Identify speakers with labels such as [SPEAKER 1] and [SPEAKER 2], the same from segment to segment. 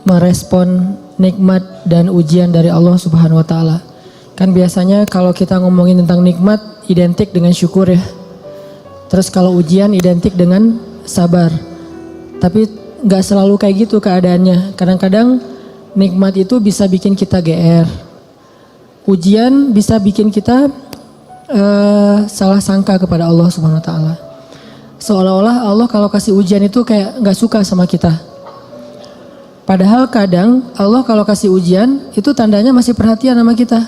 [SPEAKER 1] merespon nikmat dan ujian dari Allah Subhanahu wa taala. Kan biasanya kalau kita ngomongin tentang nikmat identik dengan syukur ya. Terus kalau ujian identik dengan sabar. Tapi nggak selalu kayak gitu keadaannya. Kadang-kadang nikmat itu bisa bikin kita GR. Ujian bisa bikin kita salah sangka kepada Allah Subhanahu wa taala. Seolah-olah Allah kalau kasih ujian itu kayak nggak suka sama kita. Padahal kadang Allah kalau kasih ujian itu tandanya masih perhatian sama kita.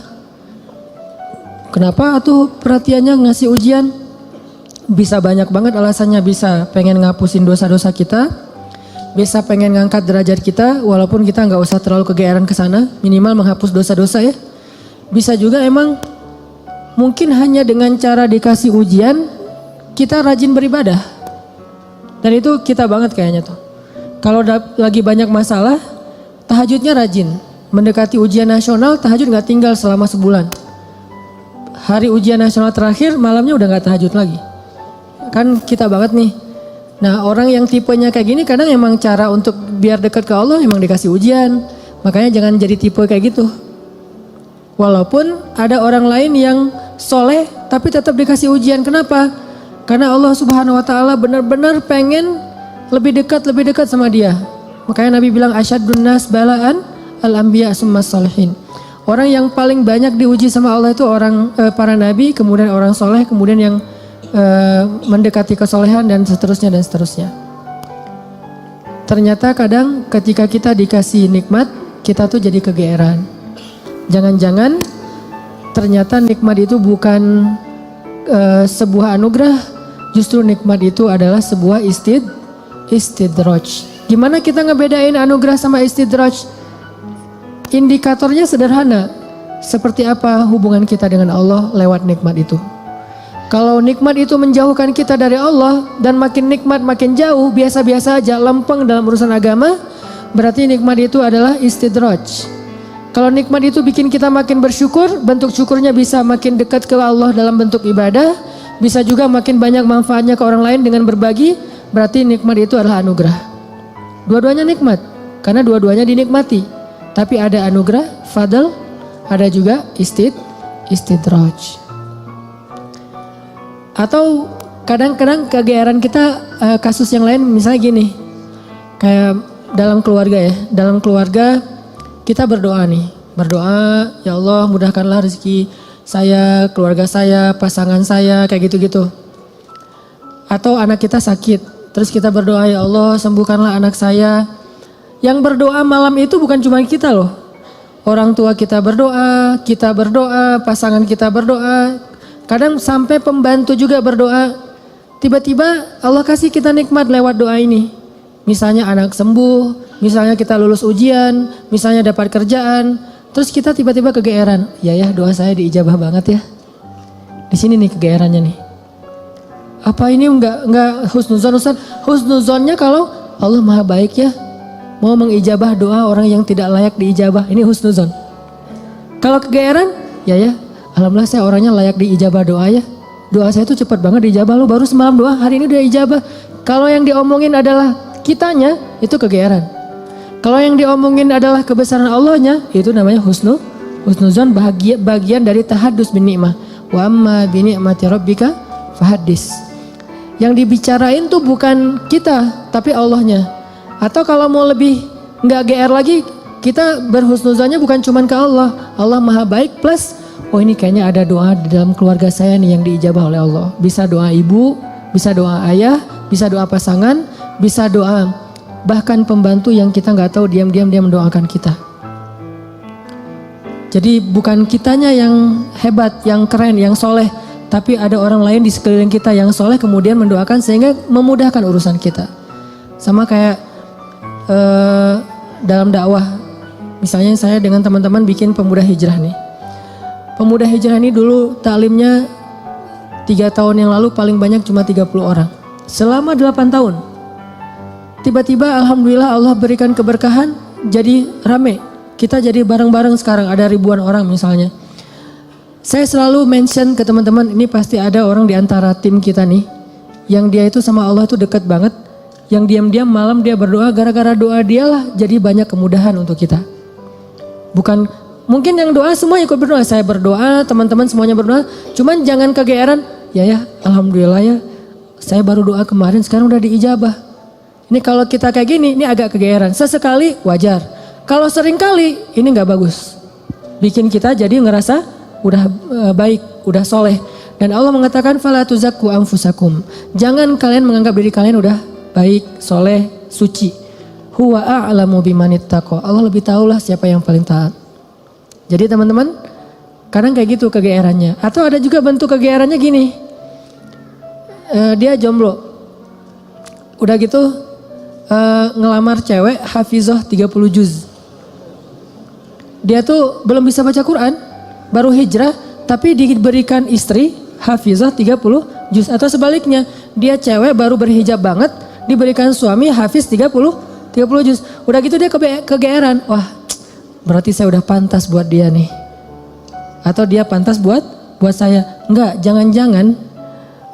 [SPEAKER 1] Kenapa tuh perhatiannya ngasih ujian? Bisa banyak banget alasannya, bisa pengen ngapusin dosa-dosa kita, bisa pengen ngangkat derajat kita walaupun kita nggak usah terlalu kegeeran ke sana, minimal menghapus dosa-dosa ya. Bisa juga emang mungkin hanya dengan cara dikasih ujian kita rajin beribadah. Dan itu kita banget kayaknya tuh. Kalau lagi banyak masalah, tahajudnya rajin. Mendekati ujian nasional, tahajud gak tinggal selama sebulan. Hari ujian nasional terakhir, malamnya udah gak tahajud lagi. Kan kita banget nih. Nah orang yang tipenya kayak gini kadang emang cara untuk biar dekat ke Allah emang dikasih ujian. Makanya jangan jadi tipe kayak gitu. Walaupun ada orang lain yang soleh tapi tetap dikasih ujian. Kenapa? Karena Allah Subhanahu wa taala benar-benar pengen lebih dekat sama dia. Makanya Nabi bilang asyadun nas balaan al-anbiya summas salihin. Orang yang paling banyak diuji sama Allah itu orang para nabi, kemudian orang soleh, kemudian yang mendekati kesolehan dan seterusnya dan seterusnya. Ternyata kadang ketika kita dikasih nikmat, kita tuh jadi kegeeran. Jangan-jangan ternyata nikmat itu bukan sebuah anugerah, justru nikmat itu adalah sebuah istidraj. Gimana kita ngebedain anugerah sama istidraj? Indikatornya sederhana. Seperti apa hubungan kita dengan Allah lewat nikmat itu. Kalau nikmat itu menjauhkan kita dari Allah dan makin nikmat makin jauh, biasa-biasa aja, lempeng dalam urusan agama, berarti nikmat itu adalah istidraj. Kalau nikmat itu bikin kita makin bersyukur, bentuk syukurnya bisa makin dekat ke Allah dalam bentuk ibadah, bisa juga makin banyak manfaatnya ke orang lain dengan berbagi, berarti nikmat itu adalah anugerah. Dua-duanya nikmat, karena dua-duanya dinikmati. Tapi ada anugerah, fadl, ada juga istidraj. Atau kadang-kadang kegeeran kita kasus yang lain misalnya gini. Kayak dalam keluarga ya, dalam keluarga kita berdoa nih. Berdoa, ya Allah mudahkanlah rezeki saya, keluarga saya, pasangan saya, kayak gitu-gitu. Atau anak kita sakit. Terus kita berdoa, ya Allah sembuhkanlah anak saya. Yang berdoa malam itu bukan cuma kita loh. Orang tua kita berdoa, pasangan kita berdoa. Kadang sampai pembantu juga berdoa. Tiba-tiba Allah kasih kita nikmat lewat doa ini. Misalnya anak sembuh, misalnya kita lulus ujian, misalnya dapat kerjaan. Terus kita tiba-tiba kegeeran. Ya doa saya diijabah banget ya. Di sini nih kegeerannya nih. Apa ini enggak husnuzon Ustaz? Husnuzonnya kalau Allah maha baik ya. Mau mengijabah doa orang yang tidak layak diijabah. Ini husnuzon. Kalau kegeeran, ya. Alhamdulillah saya orangnya layak diijabah doa ya. Doa saya tuh cepat banget diijabah. Lo baru semalam doa, hari ini udah ijabah. Kalau yang diomongin adalah kitanya, itu kegeeran. Kalau yang diomongin adalah kebesaran Allahnya, itu namanya husnuzon, bagian dari tahaddus bin ni'mah. Wa amma bi ni'mati rabbika fahaddis. Yang dibicarain tuh bukan kita, tapi Allahnya. Atau kalau mau lebih nggak GR lagi, kita berhusnuzonnya bukan cuma ke Allah. Allah maha baik plus, oh ini kayaknya ada doa di dalam keluarga saya nih yang diijabah oleh Allah. Bisa doa ibu, bisa doa ayah, bisa doa pasangan, bisa doa bahkan pembantu yang kita nggak tahu diam-diam dia mendoakan kita. Jadi bukan kitanya yang hebat, yang keren, yang soleh, tapi ada orang lain di sekeliling kita yang soleh kemudian mendoakan sehingga memudahkan urusan kita. Sama kayak dalam dakwah, misalnya saya dengan teman-teman bikin pemuda hijrah nih. Pemuda hijrah ini dulu taklimnya 3 tahun yang lalu paling banyak cuma 30 orang. Selama 8 tahun. Tiba-tiba alhamdulillah Allah berikan keberkahan jadi rame. Kita jadi bareng-bareng sekarang ada ribuan orang misalnya. Saya selalu mention ke teman-teman, ini pasti ada orang di antara tim kita nih yang dia itu sama Allah itu dekat banget. Yang diam-diam malam dia berdoa, gara-gara doa dialah jadi banyak kemudahan untuk kita. Bukan, mungkin yang doa semua ikut berdoa. Saya berdoa, teman-teman semuanya berdoa. Cuman jangan kegeeran, ya alhamdulillah ya. Saya baru doa kemarin, sekarang udah diijabah. Ini kalau kita kayak gini, ini agak kegeeran. Sesekali wajar. Kalau sering kali, ini gak bagus. Bikin kita jadi ngerasa udah baik, udah soleh. Dan Allah mengatakan, fala tuzakku anfusakum. Jangan kalian menganggap diri kalian udah baik, soleh, suci. Huwa a'lamu bimanittaqo. Allah lebih tahulah siapa yang paling taat. Jadi teman-teman, kadang kayak gitu kegeerannya. Atau ada juga bentuk kegeerannya gini. Dia jomblo. Udah gitu ngelamar cewek hafizah 30 juz. Dia tuh belum bisa baca Quran, baru hijrah, tapi diberikan istri hafizah 30 juz. Atau sebaliknya, dia cewek baru berhijab banget, diberikan suami hafiz 30 juz. Udah gitu dia kegeeran. Wah, berarti saya udah pantas buat dia nih. Atau dia pantas buat saya. Enggak, jangan-jangan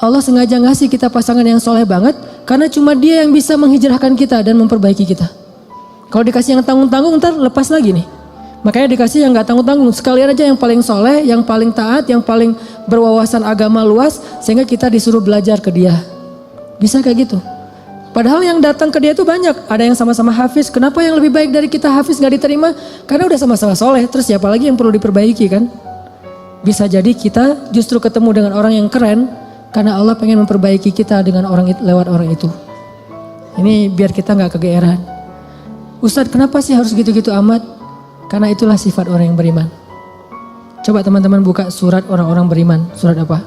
[SPEAKER 1] Allah sengaja ngasih kita pasangan yang soleh banget karena cuma dia yang bisa menghijrahkan kita dan memperbaiki kita. Kalau dikasih yang tanggung-tanggung ntar lepas lagi nih. Makanya dikasih yang gak tanggung-tanggung. Sekalian aja yang paling soleh, yang paling taat, yang paling berwawasan agama luas. Sehingga kita disuruh belajar ke dia. Bisa kayak gitu. Padahal yang datang ke dia itu banyak. Ada yang sama-sama hafiz. Kenapa yang lebih baik dari kita hafiz gak diterima? Karena udah sama-sama soleh. Terus siapa lagi yang perlu diperbaiki kan? Bisa jadi kita justru ketemu dengan orang yang keren. Karena Allah pengen memperbaiki kita dengan orang itu, lewat orang itu. Ini biar kita gak kegeeran. Ustadz, kenapa sih harus gitu-gitu amat? Karena itulah sifat orang yang beriman. Coba teman-teman buka surat orang-orang beriman. Surat apa?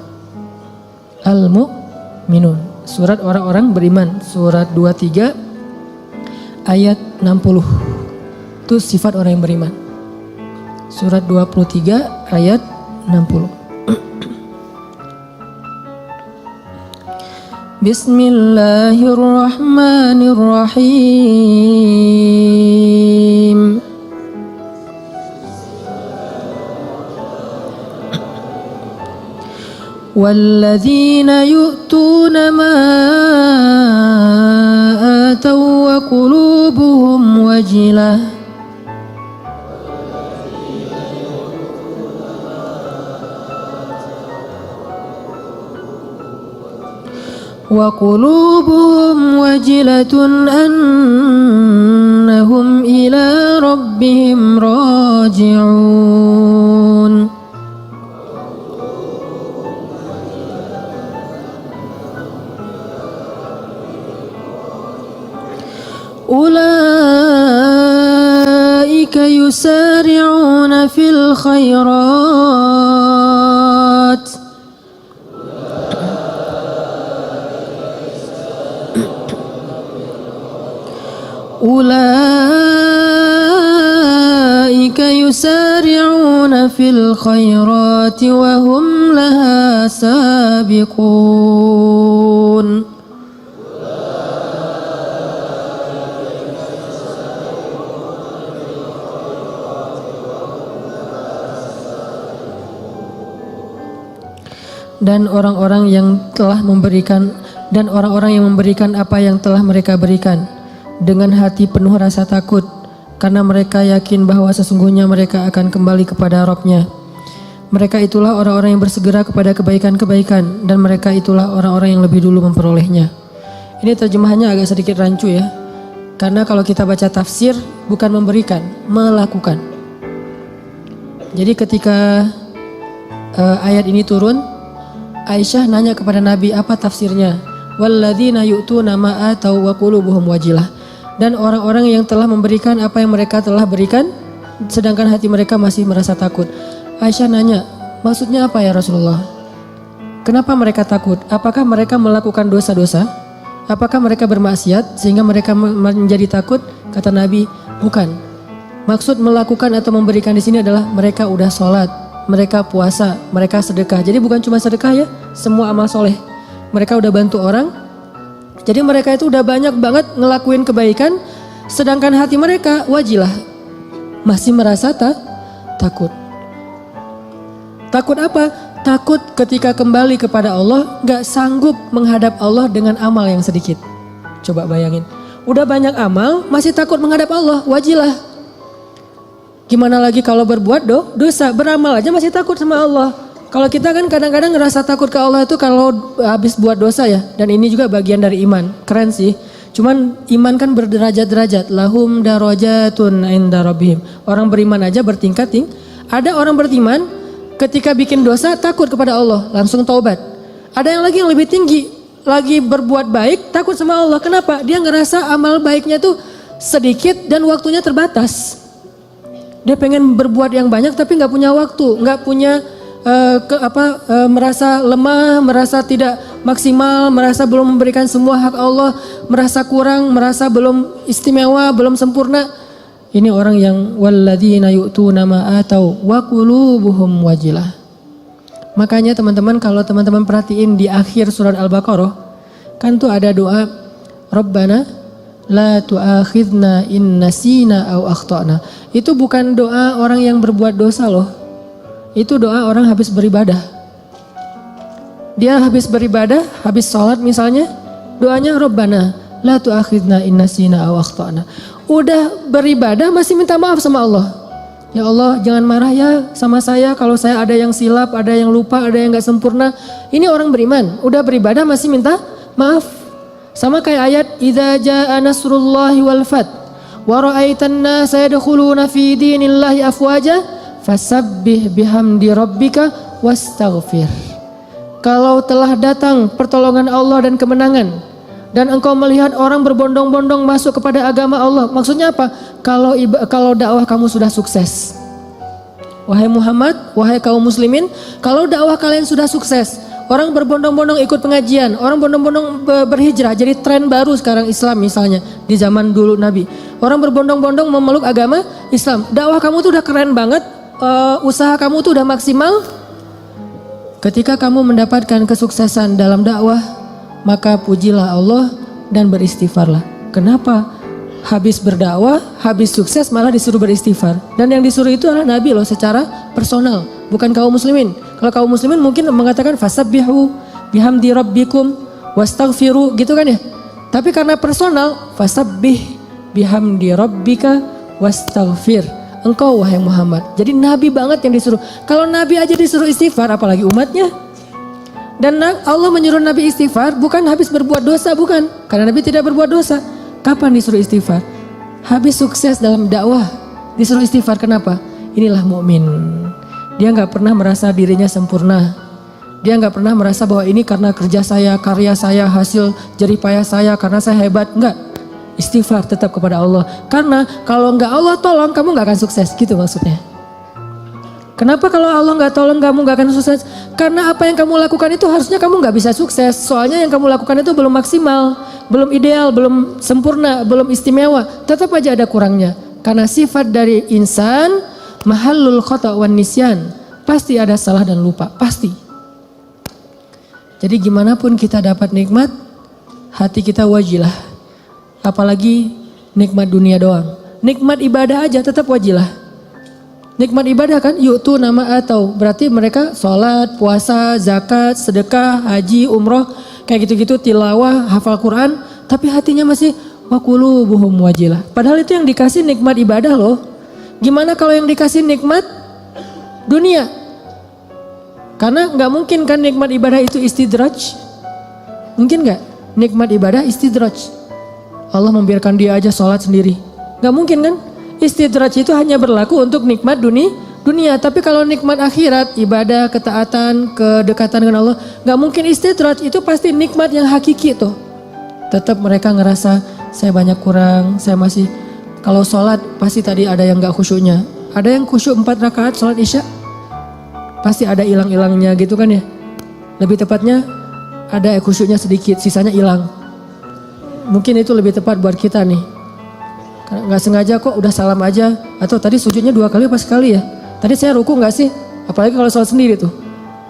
[SPEAKER 1] Al-Mu'minun. Surat orang-orang beriman. Surat 23 ayat 60. Itu sifat orang yang beriman. Surat 23 ayat 60. Bismillahirrahmanirrahim. والذين يؤتون ما آتوا وقلوبهم وجلة أنهم إلى ربهم راجعون. أولئك يسارعون في الخيرات وهم لها سابقون. Dan orang-orang yang memberikan apa yang telah mereka berikan dengan hati penuh rasa takut karena mereka yakin bahwa sesungguhnya mereka akan kembali kepada Rabb-Nya. Mereka itulah orang-orang yang bersegera kepada kebaikan-kebaikan dan mereka itulah orang-orang yang lebih dulu memperolehnya. Ini terjemahannya agak sedikit rancu ya. Karena kalau kita baca tafsir bukan memberikan, melakukan. Jadi ketika ayat ini turun, Aisyah nanya kepada Nabi apa tafsirnya. Walladzina yu'tuna ma atau wa qulubuhum wajilah. Dan orang-orang yang telah memberikan apa yang mereka telah berikan sedangkan hati mereka masih merasa takut. Aisyah nanya, maksudnya apa ya Rasulullah? Kenapa mereka takut? Apakah mereka melakukan dosa-dosa? Apakah mereka bermaksiat sehingga mereka menjadi takut? Kata Nabi, bukan. Maksud melakukan atau memberikan di sini adalah mereka udah sholat, mereka puasa, mereka sedekah. Jadi bukan cuma sedekah ya, semua amal soleh. Mereka udah bantu orang. Jadi mereka itu udah banyak banget ngelakuin kebaikan. Sedangkan hati mereka wajilah, masih merasa takut. Takut apa? Takut ketika kembali kepada Allah gak sanggup menghadap Allah dengan amal yang sedikit. Coba bayangin. Udah banyak amal masih takut menghadap Allah, wajilah. Gimana lagi kalau berbuat dosa, beramal aja masih takut sama Allah. Kalau kita kan kadang-kadang ngerasa takut ke Allah itu kalau habis buat dosa ya. Dan ini juga bagian dari iman, keren sih. Cuman iman kan berderajat-derajat. Lahum darajatun inda rabbihim. Orang beriman aja bertingkat. Ada orang beriman ketika bikin dosa takut kepada Allah, langsung taubat. Ada yang lagi yang lebih tinggi, lagi berbuat baik takut sama Allah. Kenapa? Dia ngerasa amal baiknya tuh sedikit dan waktunya terbatas. Dia pengen berbuat yang banyak tapi nggak punya waktu, nggak punya merasa lemah, merasa tidak maksimal, merasa belum memberikan semua hak Allah, merasa kurang, merasa belum istimewa, belum sempurna. Ini orang yang walladzina yu'tuna ma atau wa qulubuhum wajilah. Makanya teman-teman kalau teman-teman perhatiin di akhir surat Al-Baqarah kan tuh ada doa Rabbana la tu'akhidna in nasina aw akhtana. Itu bukan doa orang yang berbuat dosa loh. Itu doa orang habis beribadah. Dia habis beribadah, habis sholat misalnya, doanya Rabbana la tu'akhidna in nasina aw akhtana. Udah beribadah masih minta maaf sama Allah. Ya Allah jangan marah ya sama saya kalau saya ada yang silap, ada yang lupa, ada yang gak sempurna. Ini orang beriman, udah beribadah masih minta maaf. Sama kayak ayat idza jaa nasrullahi wal fath wa ra'aitan nasa yadkhuluna fi dinillahi afwaja fasabbih bihamdi rabbika wastaghfir. Kalau telah datang pertolongan Allah dan kemenangan dan engkau melihat orang berbondong-bondong masuk kepada agama Allah. Maksudnya apa? Kalau dakwah kamu sudah sukses. Wahai Muhammad, wahai kaum muslimin, kalau dakwah kalian sudah sukses, orang berbondong-bondong ikut pengajian, orang berbondong-bondong berhijrah, jadi tren baru sekarang Islam misalnya di zaman dulu Nabi. Orang berbondong-bondong memeluk agama Islam. Dakwah kamu tuh udah keren banget, usaha kamu tuh udah maksimal. Ketika kamu mendapatkan kesuksesan dalam dakwah, maka pujilah Allah dan beristighfarlah. Kenapa? Habis berdakwah, habis sukses malah disuruh beristighfar. Dan yang disuruh itu adalah Nabi loh secara personal, bukan kaum muslimin. Kalau kaum muslimin mungkin mengatakan fasabbihu bihamdi rabbikum wastaghfiru gitu kan ya. Tapi karena personal, fasabbih bihamdi rabbika wastaghfir. Engkau wahai Muhammad. Jadi Nabi banget yang disuruh. Kalau Nabi aja disuruh istighfar apalagi umatnya. Dan Allah menyuruh Nabi istighfar bukan habis berbuat dosa, bukan. Karena Nabi tidak berbuat dosa. Kapan disuruh istighfar? Habis sukses dalam dakwah disuruh istighfar. Kenapa? Inilah mukmin. Dia nggak pernah merasa dirinya sempurna. Dia nggak pernah merasa bahwa ini karena kerja saya, karya saya, hasil jerih payah saya, karena saya hebat. Enggak. Istighfar tetap kepada Allah. Karena kalau nggak Allah tolong kamu nggak akan sukses. Gitu maksudnya. Kenapa kalau Allah nggak tolong kamu nggak akan sukses? Karena apa yang kamu lakukan itu harusnya kamu nggak bisa sukses. Soalnya yang kamu lakukan itu belum maksimal, belum ideal, belum sempurna, belum istimewa. Tetap aja ada kurangnya. Karena sifat dari insan mahallul khata' wan nisyan. Pasti ada salah dan lupa, pasti. Jadi gimana pun kita dapat nikmat, hati kita wajilah. Apalagi nikmat dunia doang. Nikmat ibadah aja tetap wajilah. Nikmat ibadah kan yu'tu nama atau berarti mereka sholat, puasa, zakat, sedekah, haji, umroh kayak gitu-gitu, tilawah, hafal Quran, tapi hatinya masih wa qulubuhum wajilah. Padahal itu yang dikasih nikmat ibadah loh. Gimana kalau yang dikasih nikmat dunia? Karena nggak mungkin kan nikmat ibadah itu istidraj. Mungkin nggak? Nikmat ibadah istidraj. Allah membiarkan dia aja sholat sendiri. Nggak mungkin kan? Istidraj itu hanya berlaku untuk nikmat dunia. Tapi kalau nikmat akhirat, ibadah, ketaatan, kedekatan dengan Allah, nggak mungkin istidraj. Itu pasti nikmat yang hakiki tuh. Tetap mereka ngerasa saya banyak kurang, saya masih. Kalau sholat pasti tadi ada yang nggak khusyuknya. Ada yang khusyuk 4 rakaat sholat isya, pasti ada hilang-hilangnya gitu kan ya. Lebih tepatnya ada khusyuknya sedikit, sisanya hilang. Mungkin itu lebih tepat buat kita nih. Nggak sengaja kok udah salam aja. Atau tadi sujudnya 2 kali apa sekali ya. Tadi saya ruku nggak sih? Apalagi kalau sholat sendiri tuh.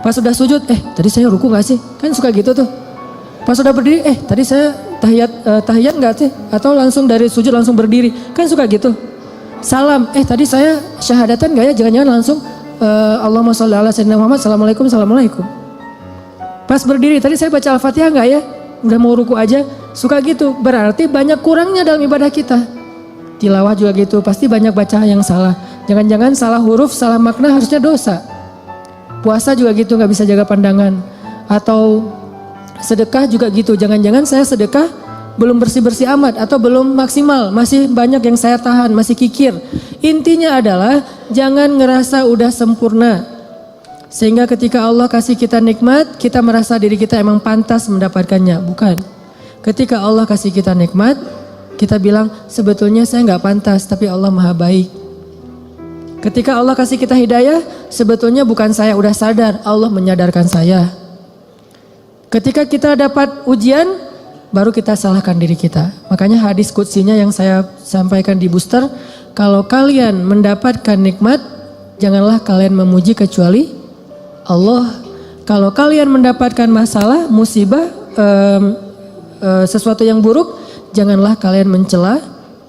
[SPEAKER 1] Pas sudah sujud, tadi saya ruku nggak sih? Kan suka gitu tuh. Pas sudah berdiri, tadi saya tahiyat nggak sih? Atau langsung dari sujud langsung berdiri. Kan suka gitu. Salam, tadi saya syahadatan nggak ya? Jangan-jangan langsung Allahumma sholli ala sayyidina Muhammad, assalamualaikum, assalamualaikum. Pas berdiri, tadi saya baca Al-Fatihah nggak ya? udah mau ruku aja suka gitu. Berarti banyak kurangnya dalam ibadah kita. Tilawah juga gitu, pasti banyak baca yang salah. Jangan-jangan salah huruf, salah makna harusnya dosa. Puasa juga gitu, gak bisa jaga pandangan. Atau sedekah juga gitu, jangan-jangan saya sedekah belum bersih-bersih amat atau belum maksimal, masih banyak yang saya tahan, masih kikir. Intinya adalah jangan ngerasa udah sempurna. Sehingga ketika Allah kasih kita nikmat, kita merasa diri kita emang pantas mendapatkannya. Bukan. Ketika Allah kasih kita nikmat, kita bilang sebetulnya saya gak pantas, tapi Allah maha baik. Ketika Allah kasih kita hidayah, sebetulnya bukan saya udah sadar, Allah menyadarkan saya. Ketika kita dapat ujian, baru kita salahkan diri kita. Makanya hadis qudsinya yang saya sampaikan di booster, kalau kalian mendapatkan nikmat, janganlah kalian memuji kecuali Allah. Kalau kalian mendapatkan masalah, musibah, sesuatu yang buruk, janganlah kalian mencela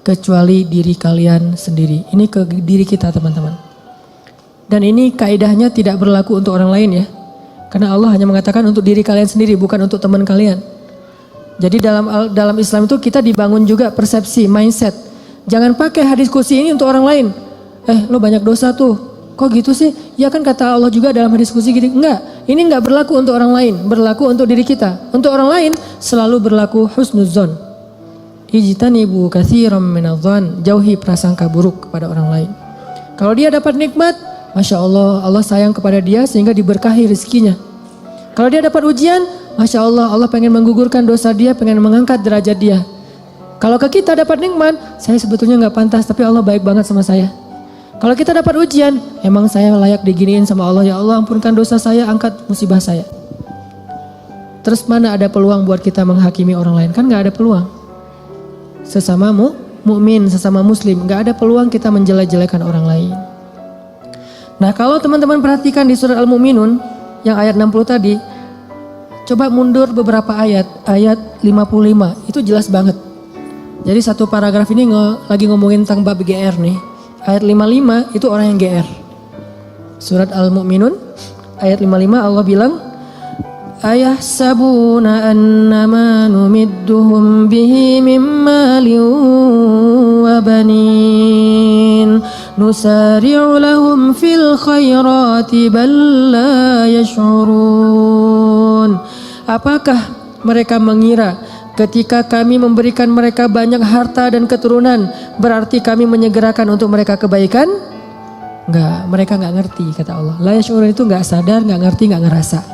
[SPEAKER 1] kecuali diri kalian sendiri. Ini ke diri kita teman-teman. Dan ini kaidahnya tidak berlaku untuk orang lain ya. Karena Allah hanya mengatakan untuk diri kalian sendiri, bukan untuk teman kalian. Jadi dalam Islam itu kita dibangun juga persepsi, mindset. Jangan pakai hadis qudsi ini untuk orang lain. Lo banyak dosa tuh. Kok gitu sih? Ya kan kata Allah juga dalam hadis qudsi gitu. Enggak, ini enggak berlaku untuk orang lain, berlaku untuk diri kita. Untuk orang lain selalu berlaku husnudzon. Ijtanibu katsiran minadh-dhon, jauhi prasangka buruk kepada orang lain. Kalau dia dapat nikmat, Masya Allah, Allah sayang kepada dia sehingga diberkahi rezekinya. Kalau dia dapat ujian, Masya Allah, Allah pengen menggugurkan dosa dia, pengen mengangkat derajat dia. Kalau ke kita dapat nikmat, saya sebetulnya gak pantas, tapi Allah baik banget sama saya. Kalau kita dapat ujian, emang saya layak diginiin sama Allah. Ya Allah, ampunkan dosa saya, angkat musibah saya. Terus mana ada peluang buat kita menghakimi orang lain? Kan gak ada peluang. Sesama mukmin, sesama muslim, gak ada peluang kita menjelek-jelekan orang lain. Nah, kalau teman-teman perhatikan di surat Al-Mu'minun yang ayat 60 tadi, coba mundur beberapa ayat 55, itu jelas banget. Jadi satu paragraf ini lagi ngomongin tentang bab GR nih. Ayat 55 itu orang yang GR. Surat Al-Mu'minun ayat 55 Allah bilang, ayahsabuna annama numidduhum bihi min malin wa banin nusari'u lahum fil khairati bal la yash'urun. Apakah mereka mengira ketika kami memberikan mereka banyak harta dan keturunan berarti kami menyegerakan untuk mereka kebaikan? Enggak, mereka enggak ngerti kata Allah. La yash'urun itu enggak sadar, enggak ngerti, enggak ngerasa.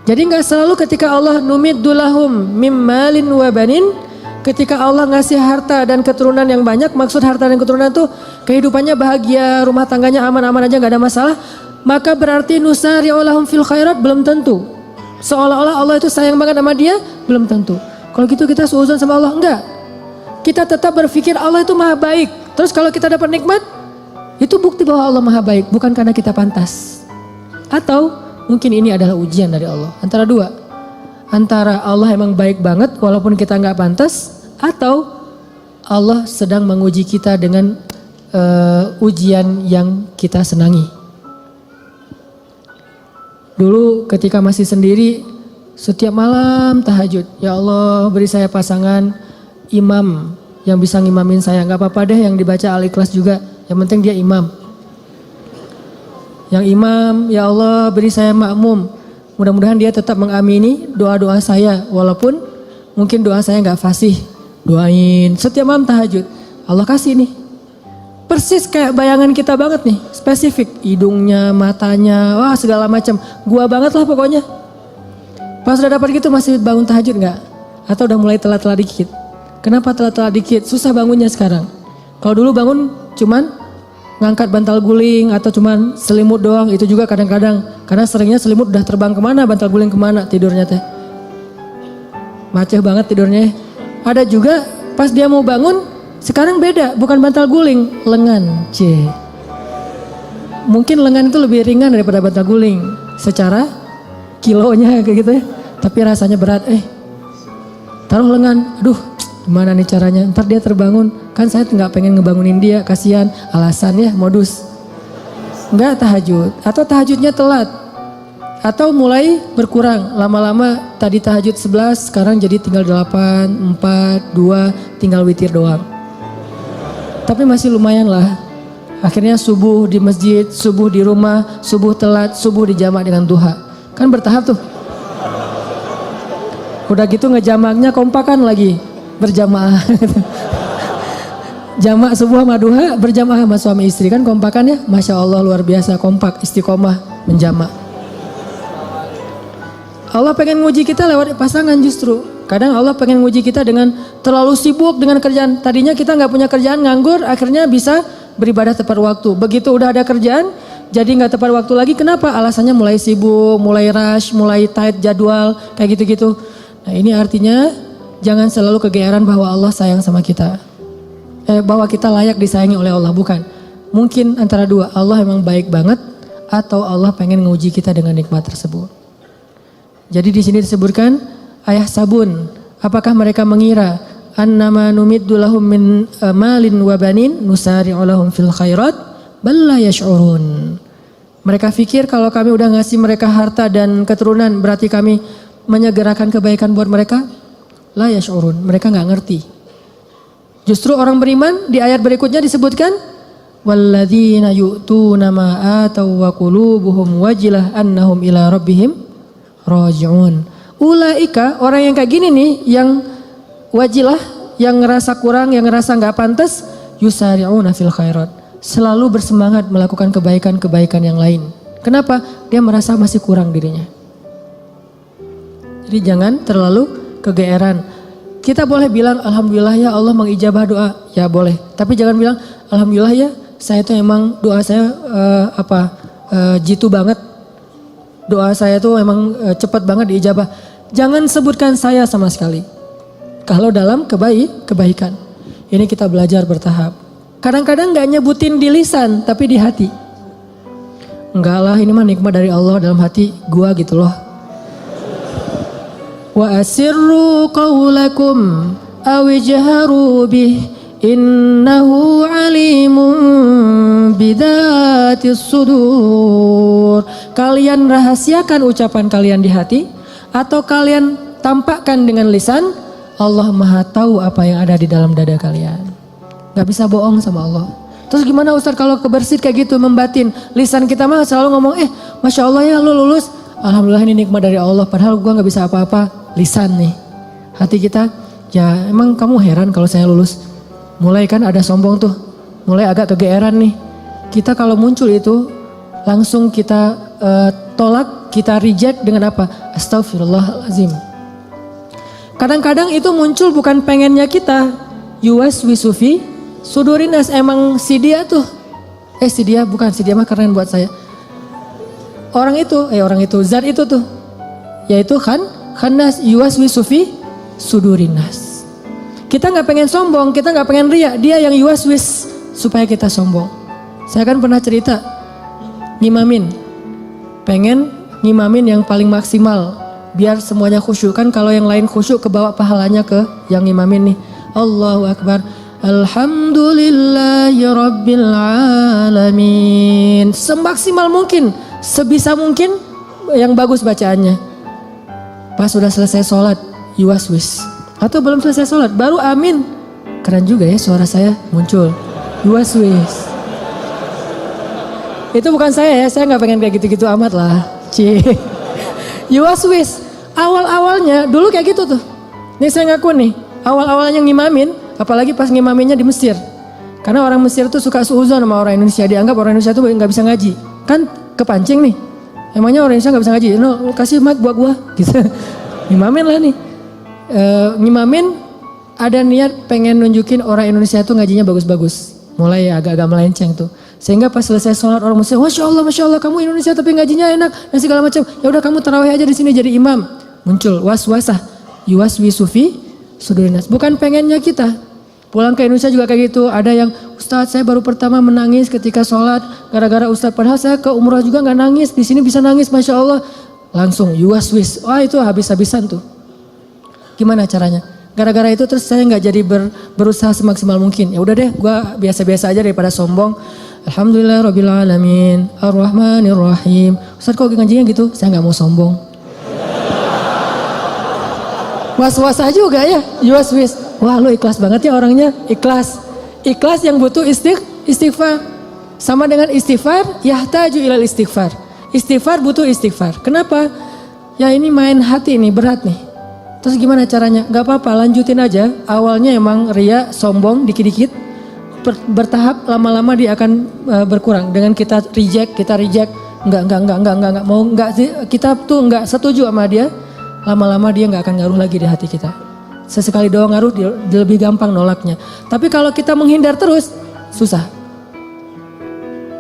[SPEAKER 1] Jadi enggak selalu ketika Allah numiddu lahum mim malin wa banin, ketika Allah ngasih harta dan keturunan yang banyak, maksud harta dan keturunan itu kehidupannya bahagia, rumah tangganya aman-aman aja enggak ada masalah, maka berarti nusari'u lahum fil khairat, belum tentu. Seolah-olah Allah itu sayang banget sama dia, belum tentu. Kalau gitu kita suudzon sama Allah, enggak. Kita tetap berpikir Allah itu maha baik. Terus kalau kita dapat nikmat, itu bukti bahwa Allah maha baik, bukan karena kita pantas. Atau mungkin ini adalah ujian dari Allah. Antara dua. Antara Allah emang baik banget walaupun kita enggak pantas, atau Allah sedang menguji kita dengan ujian yang kita senangi. Dulu ketika masih sendiri, setiap malam tahajud, ya Allah beri saya pasangan imam yang bisa ngimamin saya. Gak apa-apa deh yang dibaca Al-Ikhlas juga, yang penting dia imam. Yang imam, ya Allah beri saya makmum. Mudah-mudahan dia tetap mengamini doa-doa saya, walaupun mungkin doa saya gak fasih. Doain setiap malam tahajud, Allah kasih nih. Persis kayak bayangan kita banget nih, spesifik. Hidungnya, matanya, wah segala macam. Gua banget lah pokoknya. Pas udah dapat gitu masih bangun tahajud gak? Atau udah mulai telat-telat dikit? Kenapa telat-telat dikit? Susah bangunnya sekarang. Kalau dulu bangun cuman ngangkat bantal guling atau cuman selimut doang, itu juga kadang-kadang. Karena seringnya selimut udah terbang kemana, bantal guling kemana tidurnya teh. Macet banget tidurnya. Ada juga pas dia mau bangun, sekarang beda, bukan bantal guling, lengan. Mungkin lengan itu lebih ringan daripada bantal guling secara kilonya kayak gitu ya. Tapi rasanya berat. Taruh lengan, aduh gimana nih caranya, ntar dia terbangun. Kan saya nggak pengen ngebangunin dia, kasihan, alasan ya modus. Nggak tahajud, atau tahajudnya telat. Atau mulai berkurang, lama-lama tadi tahajud 11, sekarang jadi tinggal 8, 4, 2, tinggal witir doang. Tapi masih lumayan lah. Akhirnya subuh di masjid, subuh di rumah, subuh telat, subuh dijamak dengan duha. Kan bertahap tuh. Udah gitu ngejamaknya kompakan lagi, berjamaah. Jamak subuh sama duha, berjamaah sama suami istri, kan kompakan ya. Masya Allah luar biasa, kompak, istiqomah, menjamak. Allah pengen nguji kita lewat pasangan justru. Kadang Allah pengen nguji kita dengan terlalu sibuk dengan kerjaan. Tadinya kita nggak punya kerjaan, nganggur, akhirnya bisa beribadah tepat waktu. Begitu udah ada kerjaan, jadi nggak tepat waktu lagi. Kenapa? Alasannya mulai sibuk, mulai rush, mulai tight jadwal, kayak gitu-gitu. Nah ini artinya jangan selalu kegeeran bahwa Allah sayang sama kita. Bahwa kita layak disayangi oleh Allah, bukan. Mungkin antara dua, Allah emang baik banget atau Allah pengen nguji kita dengan nikmat tersebut. Jadi di sini disebutkan ayah sabun, apakah mereka mengira annama numiddu lahum min malin wa banin nusari'u lahum fil khairat bal la yash'urun. Mereka pikir kalau kami udah ngasih mereka harta dan keturunan berarti kami menyegerakan kebaikan buat mereka? La yash'urun, mereka nggak ngerti. Justru orang beriman di ayat berikutnya disebutkan walladzina yu'tuna ma ataw wa qulubuhum wajilah annahum ila rabbihim raji'un. Ulaika, orang yang kayak gini nih, yang wajilah, yang ngerasa kurang, yang ngerasa nggak pantas, yusari'una fil khairat. Selalu bersemangat melakukan kebaikan-kebaikan yang lain. Kenapa? Dia merasa masih kurang dirinya. Jadi jangan terlalu kegeeran. Kita boleh bilang alhamdulillah ya Allah mengijabah doa, ya boleh. Tapi jangan bilang alhamdulillah ya saya tuh emang doa saya jitu banget. Doa saya tuh emang cepat banget diijabah. Jangan sebutkan saya sama sekali. Kalau dalam kebaikan. Ini kita belajar bertahap. Kadang-kadang gak nyebutin di lisan tapi di hati. Enggak lah, ini mah nikmat dari Allah dalam hati gua gitu loh. Wa asirru qawlakum awijharu bih innahu alimun bidatis sudur. Kalian rahasiakan ucapan kalian di hati atau kalian tampakkan dengan lisan, Allah Maha tahu apa yang ada di dalam dada kalian. Gak bisa bohong sama Allah. Terus gimana Ustaz kalau kebersit kayak gitu membatin? Lisan kita mah selalu ngomong Masya Allah ya lu lulus. Alhamdulillah ini nikmat dari Allah. Padahal gua gak bisa apa-apa. Lisan nih. Hati kita, ya emang kamu heran kalau saya lulus. Mulai kan ada sombong tuh. Mulai agak kegeeran nih. Kita kalau muncul itu langsung kita tolak, kita reject dengan apa? Astagfirullahalazim. Kadang-kadang itu muncul bukan pengennya kita. Yuwaswisufi sudurinas, emang si dia tuh. Si dia mah keren buat saya. Orang itu, zat itu tuh. Yaitu khannas yuwaswisufi sudurinas. Kita gak pengen sombong, kita gak pengen riya. Dia yang yuwaswis supaya kita sombong. Saya kan pernah cerita, ngimamin. Pengen ngimamin yang paling maksimal. Biar semuanya khusyuk. Kan kalau yang lain khusyuk kebawa pahalanya ke yang ngimamin nih. Allahu Akbar. Alhamdulillahi Rabbil Alamin. Semaksimal mungkin. Sebisa mungkin yang bagus bacaannya. Pas sudah selesai sholat, yuwaswis. Atau belum selesai sholat, baru amin. Keren juga ya suara saya muncul. Yuwaswis. Itu bukan saya gak pengen kayak gitu-gitu amat lah. Yuwaswis. Awal-awalnya dulu kayak gitu tuh. Nih saya ngaku nih, awal-awalnya ngimamin, apalagi pas ngimaminnya di Mesir. Karena orang Mesir tuh suka suuzon sama orang Indonesia, dianggap orang Indonesia tuh gak bisa ngaji. Kan kepancing nih, emangnya orang Indonesia gak bisa ngaji? No, kasih mic buat gua gitu. Ngimamin lah nih. Ngimamin ada niat pengen nunjukin orang Indonesia tuh ngajinya bagus-bagus. Mulai agak-agak melenceng tuh. Sehingga pas selesai sholat orang Muslim, Masya Allah kamu Indonesia tapi ngajinya enak dan segala macam. Ya udah kamu tarawih aja di sini jadi imam. Muncul waswasah, yuwaswisufi sudurinas. Bukan pengennya kita. Pulang ke Indonesia juga kayak gitu. Ada yang Ustadz saya baru pertama menangis ketika sholat gara-gara Ustadz. Padahal saya ke umrah juga nggak nangis. Di sini bisa nangis, Masya Allah. Langsung yuwaswis. Wah itu habis-habisan tuh. Gimana caranya? Gara-gara itu terus saya nggak jadi berusaha semaksimal mungkin. Ya udah deh, gue biasa-biasa aja daripada sombong. Alhamdulillah Rabbil Alamin, Ar-Rahmanir Rahim. Ustaz kok ngajinya gitu? Saya nggak mau sombong. Was-was juga ya, was-was. Wah lu ikhlas banget ya orangnya, ikhlas. Ikhlas yang butuh istighfar. Sama dengan istighfar, yahtaju ilal istighfar. Istighfar butuh istighfar. Kenapa? Ya ini main hati nih, berat nih. Terus gimana caranya? Gak apa-apa, lanjutin aja. Awalnya emang ria, sombong, dikit-dikit. Bertahap, lama-lama dia akan berkurang. Dengan kita reject. Enggak. Mau enggak sih, kita tuh enggak setuju sama dia. Lama-lama dia enggak akan ngaruh lagi di hati kita. Sesekali doang ngaruh, dia lebih gampang nolaknya. Tapi kalau kita menghindar terus, susah.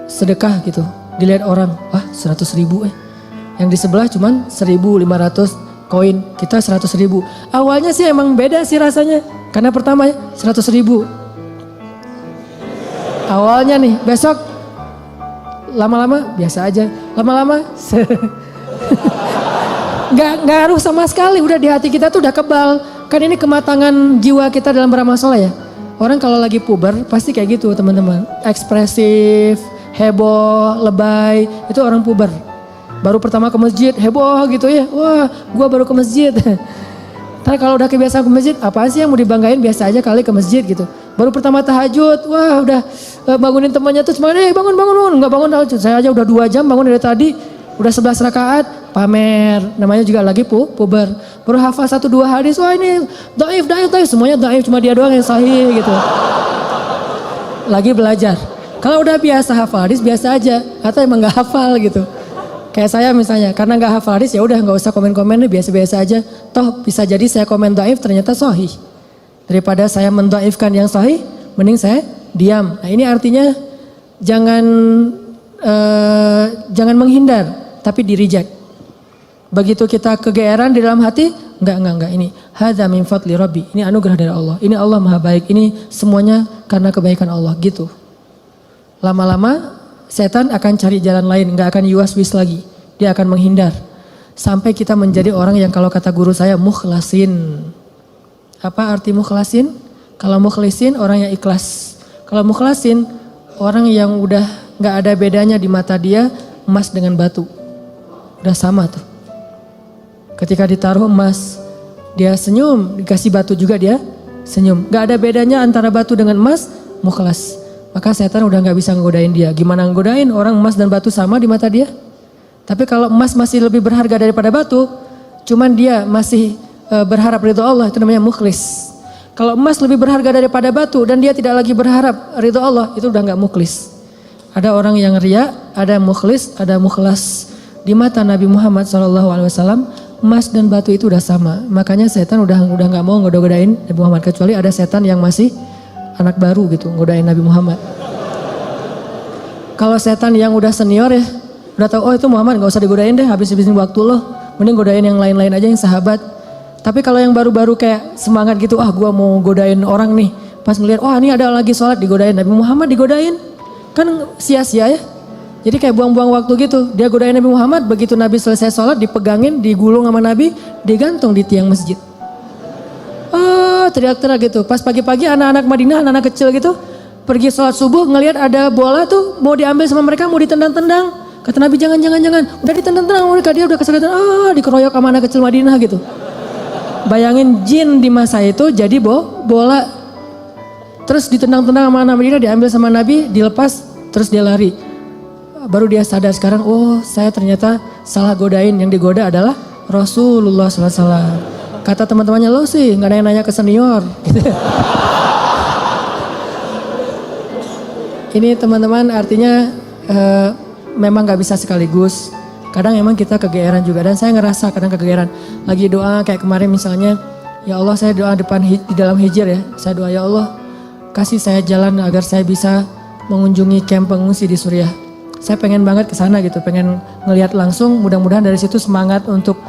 [SPEAKER 1] Sedekah gitu, dilihat orang, wah 100.000 Yang di sebelah cuman 1.500 koin, kita 100.000. Awalnya sih emang beda sih rasanya. Karena pertama 100.000. Awalnya nih, besok lama-lama biasa aja. Lama-lama Gak ngaruh sama sekali, udah di hati kita tuh udah kebal. Kan ini kematangan jiwa kita dalam beramal soleh ya. Orang kalau lagi puber pasti kayak gitu teman-teman. Ekspresif, heboh, lebay, itu orang puber. Baru pertama ke masjid, heboh gitu ya. Wah gua baru ke masjid. Tapi kalau udah kebiasaan ke masjid, apaan sih yang mau dibanggain, biasa aja kali ke masjid gitu. Baru pertama tahajud, wah udah bangunin temannya tuh semangat, bangun. Nggak bangun tahajud, saya aja udah 2 jam bangun dari tadi. Udah 11 rakaat, pamer. Namanya juga lagi puber. Baru hafal 1-2 hadis, wah ini dhaif. Semuanya dhaif, cuma dia doang yang sahih gitu. Lagi belajar. Kalau udah biasa hafal hadis, biasa aja. Atau emang gak hafal gitu. Kayak saya misalnya, karena gak hafal hadis ya udah gak usah komen-komen, biasa-biasa aja. Toh bisa jadi saya komen dhaif ternyata sahih. Daripada saya mendhaifkan yang sahih, mending saya diam. Nah ini artinya jangan menghindar. Tapi di reject. Begitu kita kegeeran di dalam hati, enggak. Ini hadza min fadli rabbi. Ini anugerah dari Allah. Ini Allah Maha Baik. Ini semuanya karena kebaikan Allah gitu. Lama-lama setan akan cari jalan lain, enggak akan yuwas-wis lagi. Dia akan menghindar. Sampai kita menjadi orang yang kalau kata guru saya mukhlasin. Apa arti mukhlasin? Kalau mukhlisin orang yang ikhlas. Kalau mukhlasin orang yang udah enggak ada bedanya di mata dia emas dengan batu. Udah sama tuh. Ketika ditaruh emas, dia senyum. Dikasih batu juga dia senyum. Gak ada bedanya antara batu dengan emas, mukhlas. Maka setan udah gak bisa ngegodain dia. Gimana ngegodain orang emas dan batu sama di mata dia? Tapi kalau emas masih lebih berharga daripada batu, cuman dia masih berharap ridho Allah, itu namanya mukhlis. Kalau emas lebih berharga daripada batu dan dia tidak lagi berharap ridho Allah, itu udah gak mukhlis. Ada orang yang riya, ada mukhlis, ada mukhlas. Di mata Nabi Muhammad SAW, emas dan batu itu udah sama. Makanya setan udah nggak mau godain Nabi Muhammad, kecuali ada setan yang masih anak baru gitu, godain Nabi Muhammad. Kalau setan yang udah senior ya, udah tahu oh itu Muhammad nggak usah digodain deh, habis-habisin waktu lo, mending godain yang lain-lain aja yang sahabat. Tapi kalau yang baru-baru kayak semangat gitu, gua mau godain orang nih, pas ngeliat, ini ada lagi sholat digodain, Nabi Muhammad digodain, kan sia-sia ya. Jadi kayak buang-buang waktu gitu. Dia godain Nabi Muhammad, begitu Nabi selesai sholat dipegangin, digulung sama Nabi, digantung di tiang masjid. Teriak-teriak gitu. Pas pagi-pagi anak-anak Madinah, anak-anak kecil gitu, pergi sholat subuh ngelihat ada bola tuh mau diambil sama mereka, mau ditendang-tendang. Kata Nabi jangan. Udah ditendang-tendang mereka, dia udah kesakitan, dikeroyok sama anak kecil Madinah gitu. Bayangin jin di masa itu jadi bola. Terus ditendang-tendang sama anak Madinah, diambil sama Nabi, dilepas, terus dia lari. Baru dia sadar sekarang, saya ternyata salah godain, yang digoda adalah Rasulullah SAW. Kata teman-temannya, lo sih gak ada yang nanya ke senior. Ini teman-teman artinya memang gak bisa sekaligus. Kadang emang kita kegeeran juga, dan saya ngerasa kadang kegeeran. Lagi doa kayak kemarin misalnya, ya Allah saya doa di dalam hijir ya. Saya doa ya Allah kasih saya jalan agar saya bisa mengunjungi kamp pengungsi di Suriah. Saya pengen banget ke sana gitu, pengen ngelihat langsung, mudah-mudahan dari situ semangat untuk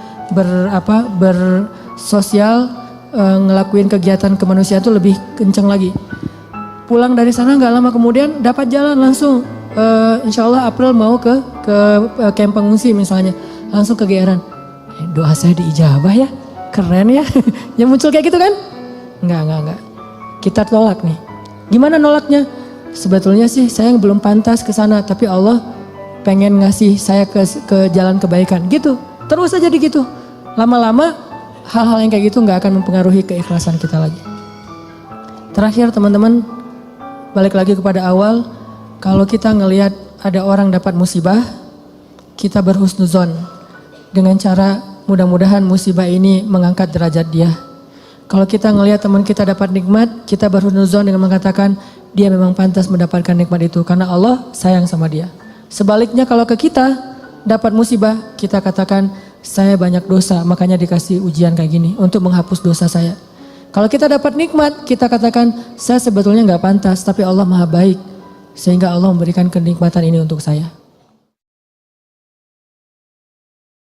[SPEAKER 1] bersosial, ngelakuin kegiatan kemanusiaan itu lebih kenceng lagi. Pulang dari sana nggak lama kemudian dapat jalan langsung, insya Allah April mau ke kamp pengungsi misalnya, langsung kegeeran. Doa saya diijabah ya, keren ya. Yang muncul kayak gitu kan? Enggak. Kita tolak nih. Gimana nolaknya? sebetulnya sih saya belum pantas ke sana, tapi Allah pengen ngasih saya ke jalan kebaikan. Gitu, terus aja gitu. Lama-lama hal-hal yang kayak gitu nggak akan mempengaruhi keikhlasan kita lagi. Terakhir teman-teman, balik lagi kepada awal, kalau kita ngelihat ada orang dapat musibah, kita berhusnuzon dengan cara mudah-mudahan musibah ini mengangkat derajat dia. Kalau kita ngelihat teman kita dapat nikmat, kita berhusnuzon dengan mengatakan dia memang pantas mendapatkan nikmat itu karena Allah sayang sama dia. Sebaliknya kalau ke kita dapat musibah, kita katakan saya banyak dosa makanya dikasih ujian kayak gini untuk menghapus dosa saya. Kalau kita dapat nikmat, kita katakan saya sebetulnya nggak pantas tapi Allah maha baik sehingga Allah memberikan kenikmatan ini untuk saya.